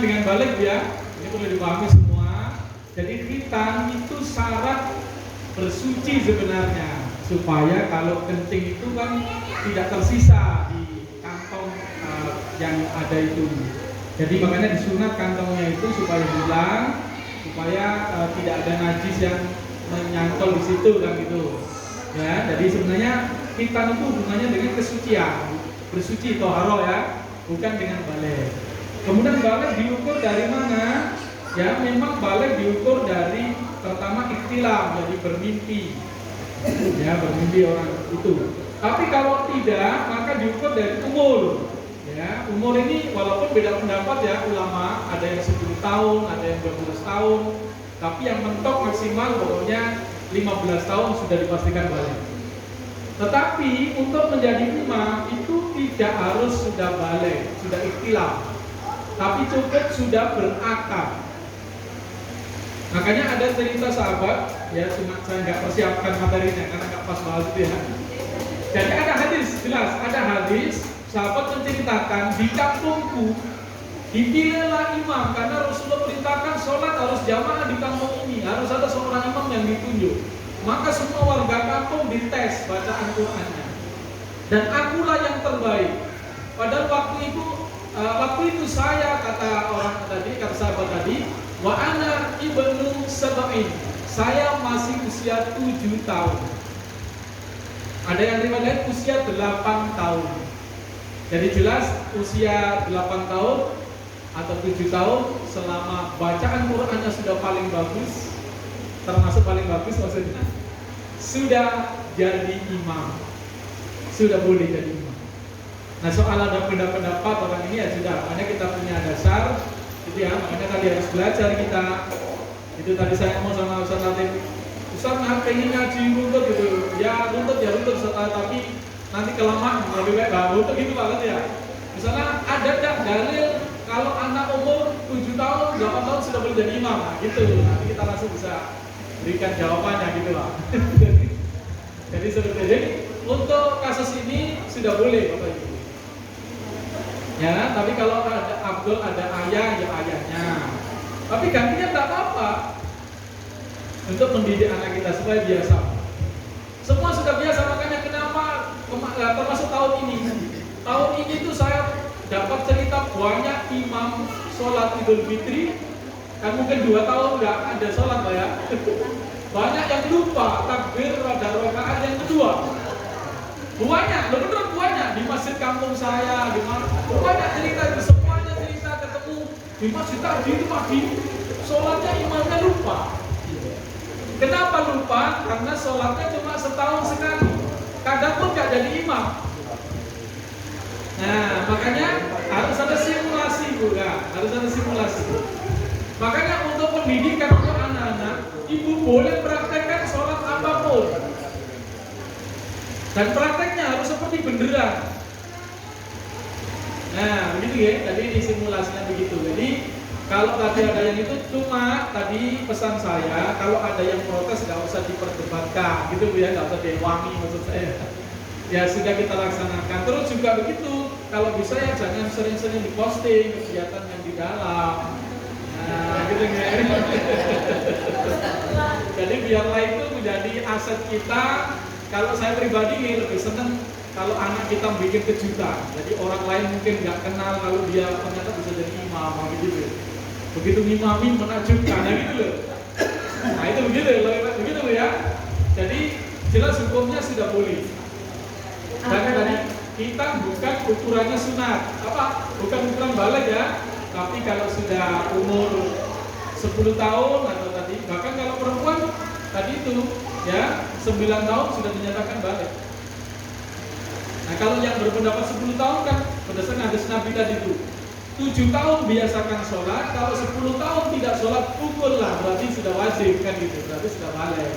dengan balik ya, ini perlu dipahami semua. Jadi khitan itu syarat bersuci sebenarnya, supaya kalau kencing itu kan tidak tersisa di kantong yang ada itu. Jadi makanya disunat kantongnya itu supaya hilang, supaya tidak ada najis yang menyantol di situ kan gitu. Ya, jadi sebenarnya khitan itu hubungannya dengan kesucian, bersuci toharo ya, bukan dengan balik. Kemudian balik diukur dari mana? Ya, memang balik diukur dari pertama ikhtilam, jadi bermimpi. Ya, bermimpi orang itu. Tapi kalau tidak, maka diukur dari umur. Ya, umur ini walaupun beda pendapat ya ulama, ada yang 10 tahun, ada yang 12 tahun, tapi yang mentok maksimal pokoknya 15 tahun sudah dipastikan balik. Tetapi untuk menjadi imam itu tidak harus sudah balik, sudah ikhtilam, tapi cukup sudah berakal. Makanya ada cerita sahabat, ya cuma saya nggak persiapkan materinya karena nggak pas bahas itu ya. Jadi ada hadis, jelas ada hadis, sahabat menceritakan di kampungku dipilihlah imam karena Rasulullah perintahkan sholat harus jamaah di kampung ini, harus ada seorang imam yang ditunjuk. Maka semua warga kampung dites bacaan Qur'annya, dan akulah yang terbaik. Padahal waktu itu saya, kata orang tadi, kata sahabat tadi, wa ana ibnu sab'in, saya masih usia 7 tahun. Ada yang riwayat usia 8 tahun. Jadi jelas usia 8 tahun atau 7 tahun selama bacaan Qur'annya sudah paling bagus, termasuk paling bagus maksudnya, sudah jadi imam, sudah boleh jadi imam. Nah soal ada pendapat orang ini ya sudah, makanya kita punya dasar itu ya, makanya tadi harus belajar kita. Itu tadi saya ngomong sama Ustaz Latif, Ustaz pengen ngaji runtut gitu, ya runtut Ustaz, tapi nanti kelamaan lebih baik runtut gitu banget ya. Misalnya ada tak dalil kalau anak umur 7 tahun, 8 tahun sudah boleh jadi imam, nah, gitu. Nanti kita langsung bisa berikan jawabannya gitu lah. Jadi sebenarnya untuk kasus ini sudah boleh Bapak Ibu. Ya, tapi kalau ada Abdul ada ayah ya ayahnya. Tapi gantinya tak apa-apa. Untuk mendidik anak kita supaya biasa. Semua sudah biasa, makanya kenapa termasuk tahun ini. Tahun ini tuh saya dapat cerita banyak imam sholat Idul Fitri, kan mungkin 2 tahun nggak ada sholat Pak ya. Banyak yang lupa takbir pada rakaat yang kedua. Banyak, benar-benar banyak di masjid kampung saya, di mana banyak cerita itu, semuanya cerita ketemu di masjid tadi itu pagi sholatnya imamnya lupa. Kenapa lupa? Karena sholatnya cuma setahun sekali, kadang pun nggak jadi imam. Nah, makanya harus ada simulasi juga, harus ada simulasi. Makanya untuk pendidikan untuk anak-anak, ibu boleh praktekkan sholat apapun, dan prakteknya harus seperti beneran. Nah, begitu ya. Tadi ini simulasinya begitu. Jadi kalau tadi ada yang itu, cuma tadi pesan saya, kalau ada yang protes nggak usah diperdebatkan, gitu ya, nggak usah diwangi maksud saya. Ya sudah kita laksanakan. Terus juga begitu, kalau bisa ya jangan sering-sering diposting kegiatan yang di dalam. Nah, gitu ya. Jadi biarlah itu menjadi aset kita. Kalau saya pribadi lebih senang kalau anak kita bikin kejutan. Jadi orang lain mungkin nggak kenal kalau dia ternyata bisa jadi imam gitu. Begitu ngimamin menakjubkan, nah gitu loh. Nah itu begitu ya. Jadi jelas hukumnya sudah boleh. Dan tadi kita bukan ukurannya sunat, bukan ukuran balik ya. Tapi kalau sudah umur 10 tahun atau tadi, bahkan kalau perempuan tadi itu ya 9 tahun sudah dinyatakan balik. Nah kalau yang berpendapat 10 tahun kan berdasarkan hadis Nabi tadi itu 7 tahun biasakan sholat, kalau 10 tahun tidak sholat pukul lah, berarti sudah wajib kan gitu, berarti sudah balik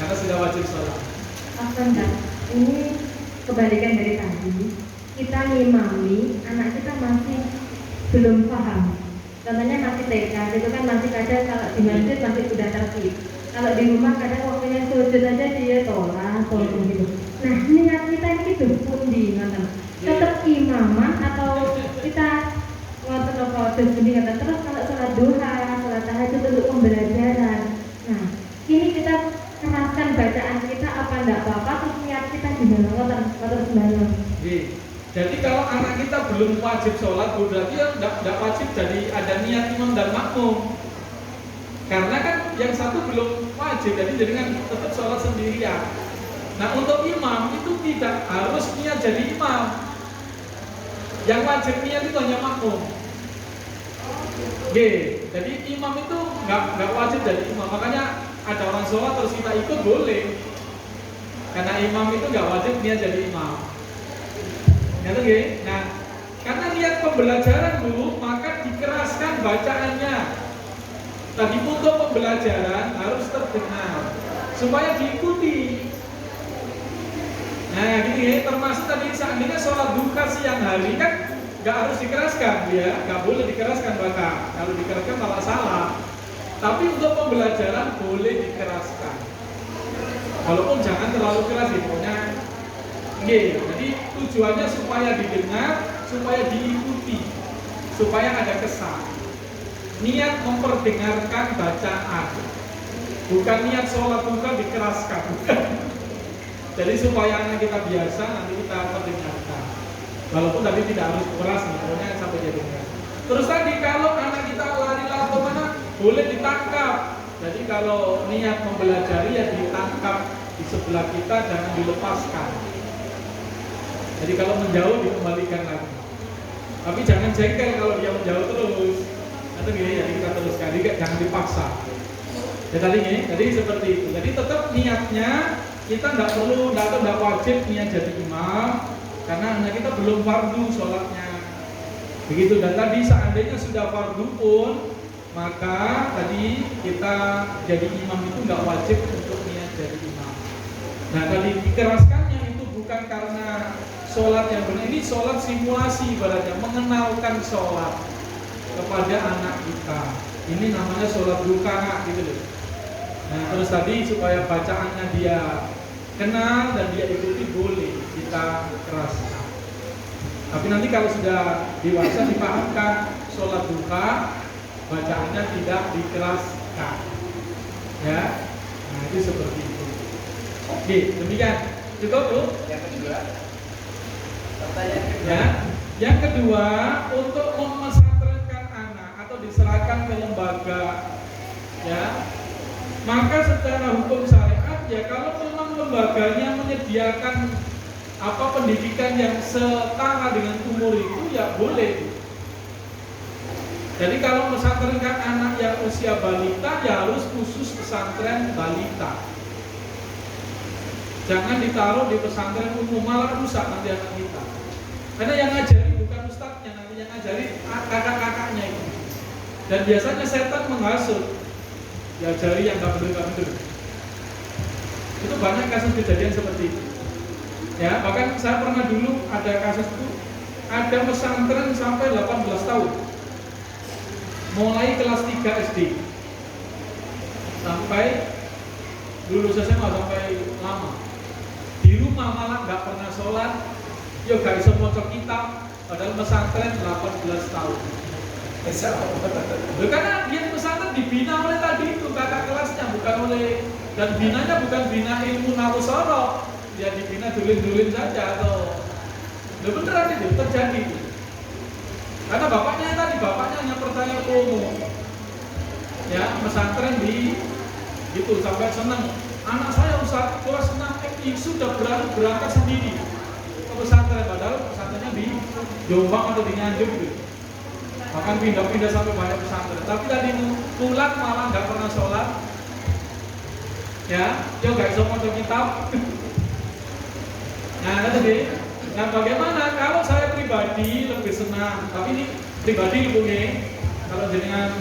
karena sudah wajib sholat. Ini kebalikan dari tadi, kita ngimami anak kita masih belum paham. Contohnya masih TK, itu kan masih kadang kalau di masjid masih sudah tertib. Kalau di rumah kadang waktunya sujud aja dia tolak gitu. Nah niat kita ini hidup pun di tetap imaman atau kita ngotot Gus Budi kata terus kalau sholat duha, sholat tahajud untuk pembelajaran. Nah, ini kita keraskan bacaan kita apa enggak apa-apa, terus niat kita gimana, ngoten sembahyang. Jadi kalau anak kita belum wajib sholat, berarti ya enggak wajib jadi ada niat imam dan makmum. Karena kan yang satu belum wajib, jadi kan tetap sholat sendirian. Nah untuk imam itu tidak harus niat jadi imam. Yang wajib niat itu hanya makmum. Jadi imam itu nggak wajib jadi imam. Makanya ada orang sholat terus kita ikut boleh. Karena imam itu nggak wajib niat jadi imam. Nah, karena niat pembelajaran dulu, maka dikeraskan bacaannya. Tadi untuk pembelajaran harus terdengar supaya diikuti. Nah, gini ya, termasuk tadi seandainya sholat duha siang hari kan nggak harus dikeraskan, ya, nggak boleh dikeraskan bahkan. Kalau dikeraskan malah salah. Tapi untuk pembelajaran boleh dikeraskan. Walaupun jangan terlalu keras, ya, pokoknya. Jadi tujuannya supaya didengar, supaya diikuti, supaya ada kesan. Niat memperdengarkan bacaan, bukan niat sholat duha dikeraskan. Jadi supaya anak kita biasa, nanti kita perdengarkan. Walaupun tadi tidak harus keras, pokoknya sampai dia dengar. Terus tadi kalau anak kita lari-lari kemana, boleh ditangkap. Jadi kalau niat mempelajari ya ditangkap di sebelah kita, jangan dilepaskan. Jadi kalau menjauh dikembalikan lagi. Tapi jangan jengkel kalau dia menjauh terus. Atau gini, jadi kita teruskan, jangan dipaksa. Ya tadi nih, jadi seperti itu. Jadi tetap niatnya kita tidak wajib niat jadi imam, karena anak kita belum fardu sholatnya. Begitu. Dan tadi seandainya sudah fardu pun, maka tadi kita jadi imam itu nggak wajib untuk niat jadi imam. Nah tadi dikeraskannya itu bukan karena sholat yang benar, ini sholat simulasi ibaratnya, mengenalkan sholat kepada anak kita. Ini namanya sholat duha gitu loh. Nah terus tadi supaya bacaannya dia kenal dan dia ikuti, boleh kita keraskan. Tapi nanti kalau sudah dewasa dipahamkan sholat duha, bacaannya tidak dikeraskan, ya. Nah itu seperti itu. Oke, demikian. Cukup Bu? Yang kedua, ya. Yang kedua, untuk memesantrenkan anak atau diserahkan ke lembaga, ya, maka secara hukum syariat ya kalau memang lembaganya menyediakan pendidikan yang setara dengan umur itu ya boleh. Jadi kalau mesantrenkan anak yang usia balita ya harus khusus pesantren balita. Jangan ditaruh di pesantren umum, malah rusak nanti anak kita. Karena yang ngajari bukan ustadznya, nanti yang ngajari kakak-kakaknya itu. Dan biasanya setan menghasut, diajari yang gak bener. Itu banyak kasus kejadian seperti itu. Ya, bahkan saya pernah dulu ada kasus itu, ada pesantren sampai 18 tahun. Mulai kelas 3 SD sampai lulus SMA sampai lama. Di rumah malah nggak pernah sholat, yo gak bisa maca kitab, padahal pesantren 18 tahun. Karena dia pesantren dibina oleh tadi itu kakak kelasnya, bukan oleh, dan binanya bukan bina ilmu nawasara, dia dibina dulin-dulin saja atau beneran itu terjadi. Karena bapaknya hanya percaya promo, ya pesantren di itu sampai senang. Anak saya Ustaz kelas 6 FI sudah berangkat sendiri ke pesantren, padahal pesantrennya di Jombang atau di Nganjuk gitu. Bahkan pindah-pindah sampai banyak pesantren. Tapi tadi pulang malah nggak pernah sholat, ya, dia nggak bisa mau kitab. Nah tadi. Nah bagaimana kalau saya pribadi lebih senang, tapi ini pribadi ibu nih, kalau jenengan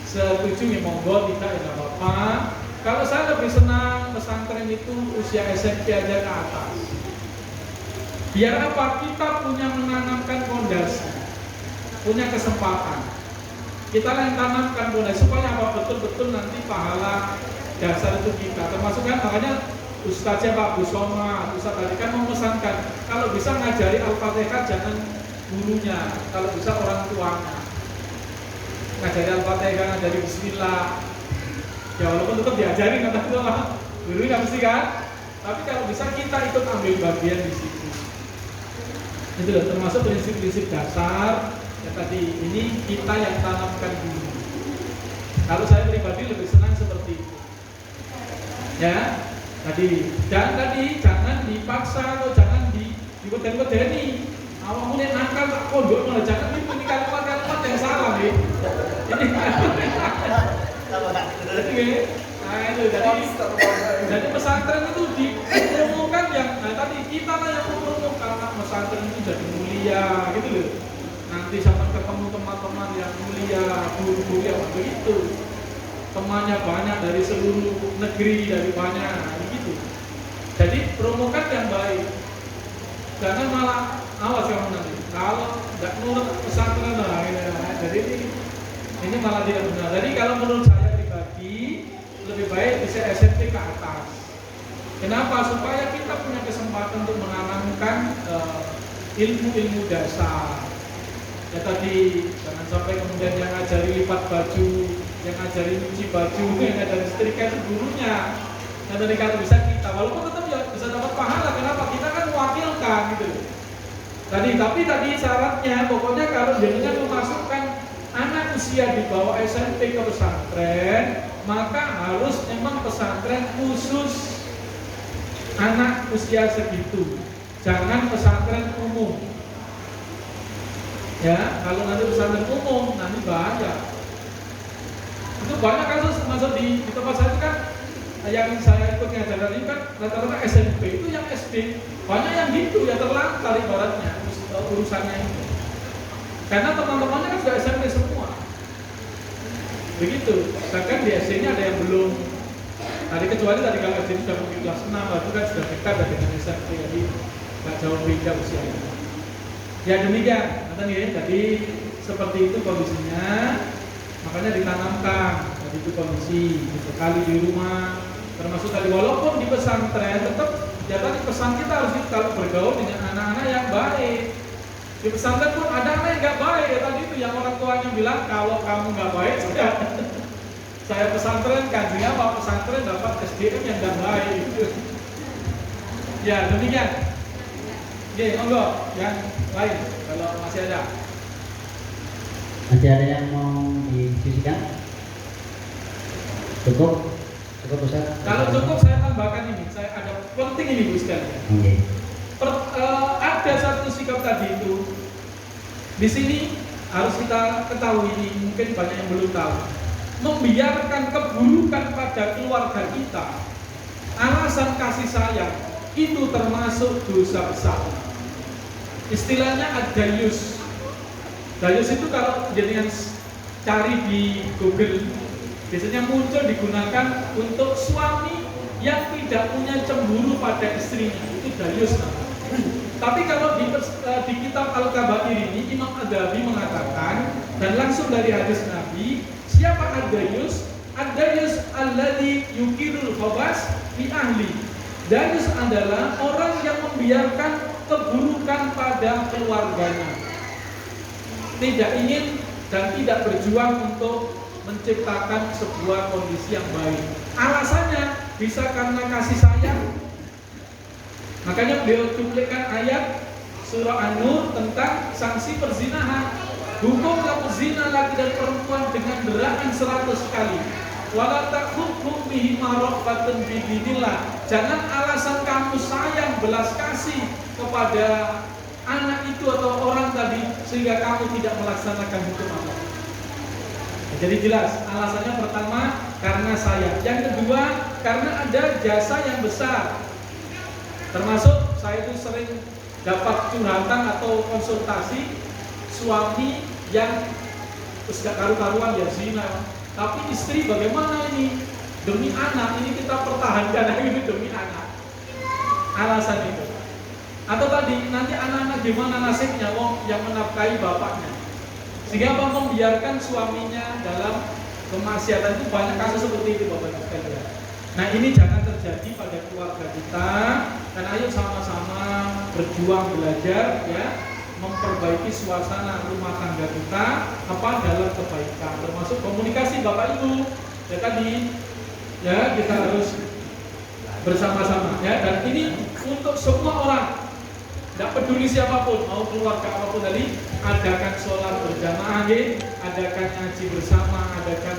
setuju ya monggo, tidak ya apa-apa. Kalau saya lebih senang pesantren itu usia SMP aja ke atas. Biar apa? Kita punya menanamkan fondasi, punya kesempatan. Kita yang tanamkan fondasi supaya apa? Betul-betul nanti pahala dasar itu kita. Termasuk kan makanya Ustaznya Pak Bu Soma, Ustaz tadi kan memesankan kalau bisa ngajari Al-Fatihah jangan gurunya, kalau bisa orang tuanya. ngajari Al-Fatihah, ngajari Bismillah. Ya walaupun tetap diajarin kata itu lah, guru nggak mesti kan. Tapi kalau bisa kita ikut ambil bagian di situ. Itu loh, termasuk prinsip-prinsip dasar. Ya tadi ini kita yang tanamkan dulu. Kalau saya pribadi lebih senang seperti itu. Ya, tadi jangan dipaksa atau jangan diweden-wedeni. Awak mulai nakal tak pondok malah jangan ini kalimat-kalimat yang salah nih. Ini nah itu jadi pesantren itu dipromokan yang tadi kita lah yang mempromokan karena pesantren itu jadi mulia gitu loh. Nanti sama ketemu teman-teman yang mulia, guru-guru yang begitu. Temannya banyak dari seluruh negeri, dari banyak begitu. Jadi promokan yang baik. Jangan malah awas kamu nanti. Kalau tidak nurut pesantren jadi ini malah tidak benar. Jadi kalau menurut saya pribadi lebih baik bisa SMP ke atas. Kenapa? Supaya kita punya kesempatan untuk menanamkan ilmu-ilmu dasar. Ya tadi jangan sampai kemudian yang ngajari lipat baju, yang ngajari cuci baju, yang ngajari setrika itu gurunya. Nah tadi kalau bisa kita, walaupun tetap ya bisa dapat pahala. Kenapa? Kita kan mewakilkan gitu. Tapi tadi syaratnya pokoknya kalau jadinya memasukkan anak usia di bawah SMP ke pesantren, maka harus memang pesantren khusus anak usia segitu. Jangan pesantren umum. Ya, kalau nanti pesantren umum nanti bahaya. Itu banyak kasus masuk di tempat saya itu kan yang saya ikut ngajar ini kan rata-rata SMP itu yang SD banyak yang gitu ya terlantar ibaratnya urusannya itu. Karena teman-temannya kan sudah SMP semua. Begitu. Sedangkan di SD-nya ada yang belum. Tadi kecuali tadi kalau SD sudah mungkin kelas 6 itu kan sudah dekat dengan SMP jadi nggak jauh beda usianya. Ya demikian. Tadi seperti itu kondisinya. Makanya ditanamkan tadi itu kondisi sekali di rumah. Termasuk tadi walaupun di pesantren tetap ya tadi pesan kita harus kalau bergaul dengan anak-anak yang baik. Di pesantren pun ada anak yang nggak baik ya tadi itu yang orang tuanya bilang kalau kamu nggak baik saya pesantren kajinya apa pesantren dapat SDM yang nggak baik. Ya demikian. Oke, monggo yang lain kalau masih ada. Masih ada yang mau didiskusikan? Cukup Ustaz? Kalau cukup saya tambahkan ini, saya ada penting ini Bu sekalian. Okay. Ada satu sikap tadi itu di sini harus kita ketahui ini mungkin banyak yang belum tahu. Membiarkan keburukan pada keluarga kita, alasan kasih sayang itu termasuk dosa besar. Istilahnya ad-dayus. Dayus itu kalau jadinya cari di Google biasanya muncul digunakan untuk suami yang tidak punya cemburu pada istrinya, itu dayus. Tapi kalau di kitab Al-Kabair ini Imam Ad-Dhahabi mengatakan dan langsung dari hadis Nabi, siapa ad-dayus? Ad-dayus alladzi yukirul khabas fi ahli. Dayus adalah orang yang membiarkan keburukan pada keluarganya. Tidak ingin dan tidak berjuang untuk menciptakan sebuah kondisi yang baik. Alasannya bisa karena kasih sayang. Makanya beliau cuplikan ayat surah An-Nur tentang sanksi perzinahan. Hukumlah zina laki dan perempuan dengan deraan 100 kali. Wala ta'khudhukum bihi marafatan bidinillah. Jangan alasan kamu sayang belas kasih kepada anak itu atau orang tadi sehingga kamu tidak melaksanakan hukum Allah. Jadi jelas alasannya pertama karena sayang, yang kedua karena ada jasa yang besar. Termasuk saya itu sering dapat curhatan atau konsultasi suami yang gak karu-karuan ya zina, tapi istri bagaimana ini demi anak ini kita pertahankan ini demi anak. Alasan itu. Atau tadi nanti anak-anak gimana nasibnya yang menafkahi bapaknya. Sehingga membiarkan suaminya dalam kemaksiatan. Itu banyak kasus seperti itu Bapak Ibu sekalian. Nah ini jangan terjadi pada keluarga kita. Dan ayo sama-sama berjuang belajar ya, memperbaiki suasana rumah tangga kita. kita apa dalam kebaikan, termasuk komunikasi Bapak Ibu. Ya tadi ya kita harus bersama-sama ya, dan ini untuk semua orang, tidak peduli siapapun, mau keluarga apapun tadi, adakan sholat berjamaah, adakan ngaji bersama, adakan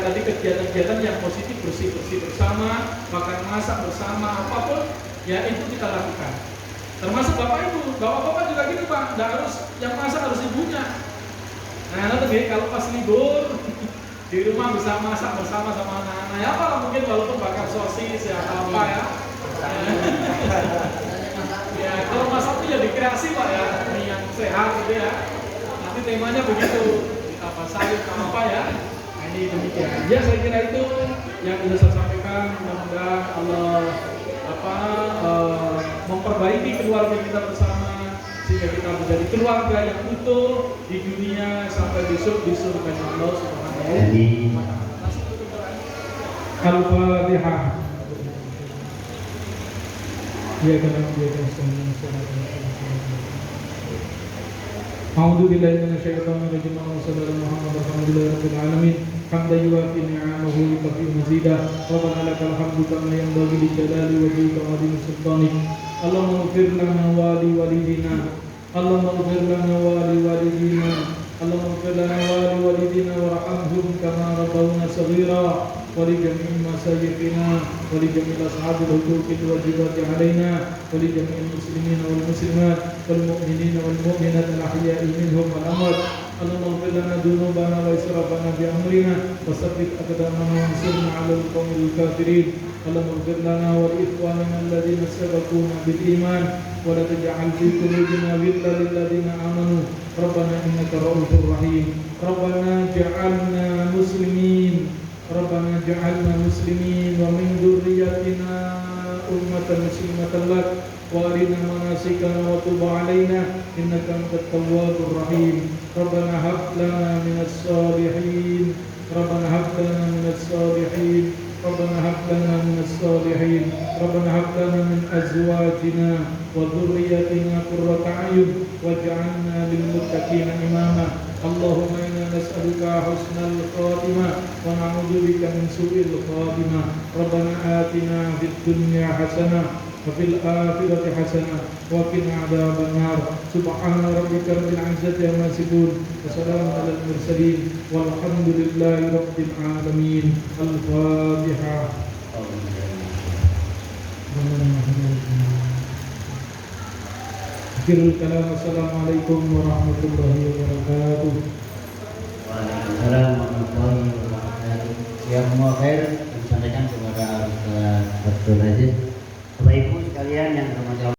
tadi kegiatan-kegiatan yang positif, bersih-bersih bersama, makan masak bersama, apapun ya itu kita lakukan. Termasuk Bapak Ibu, Bapak-bapak juga gitu Pak, tidak harus yang masak harus ibunya. Nah nanti kalau pas libur di rumah bisa masak bersama sama anak-anak ya, apa mungkin walaupun bakar sosis ya apa ya. Ya kalau masak itu ya dikreasi Pak ya, ini yang sehat gitu ya. Nanti temanya begitu, apa sayur apa ya. Nah ini demikian. Ya saya kira itu yang bisa saya sampaikan. Mudah-mudahan Allah memperbaiki keluarga kita bersama, sehingga kita menjadi keluarga yang utuh di dunia sampai besok di surga Allah Subhanahu wa taala. Al-Fatihah. Ya kana dia A'udzu billahi minasyaitonir rajim. Sallallahu alaihi wa sallam. حمدا يوافي نعمه ويكفي مزيدا ربنا لك الحمد كما ينبغي لجلال وجهك وعظيم سلطانك اللهم اغفر لنا ولوالدينا اللهم اغفر لنا ولوالدينا اللهم اغفر لنا ولوالدينا وارحمهم كما ربونا صغيرا ولجميع مشايخنا ولجميع اصحاب الحقوق الواجبات علينا ولجميع المسلمين والمسلمات والمؤمنين والمؤمنات الاحياء منهم والاموات اللهم اغفر لنا ذنوبنا واسرافنا في امرنا وثبت اقدامنا وانصرنا على القوم الكافرين اللهم اغفر لنا ولاخواننا الذين سبقونا بالايمان ولا تجعل في قلوبنا غلا للذين امنوا ربنا انك رؤوف رحيم ربنا اجعلنا مسلمين ومن ذريتنا أمة مسلمة لك وارنا مناسكنا وتب علينا انك انت التواب الرحيم ربنا هب لنا من الصالحين ربنا هب لنا من ازواجنا وذريتنا قرة اعين واجعلنا للمتقين اماما اللهم انا نسالك حسن الخاتمه ونعوذ بك من سوء الخاتمه ربنا آتنا في الدنيا حسنه وفي الآخرة حسنة وقنا عذاب النار سبحان ربك رب العزة عما يصفون وسلام على المرسلين والحمد لله رب العالمين. الفاتحة. Akhirul kalam. Assalamualaikum warahmatullahi wabarakatuh. Waalaikumsalam warahmatullahi wabarakatuh. Yang mau khair disampaikan kepada Ustaz Abdul Aziz. Bapak Ibu sekalian yang bermanfaat.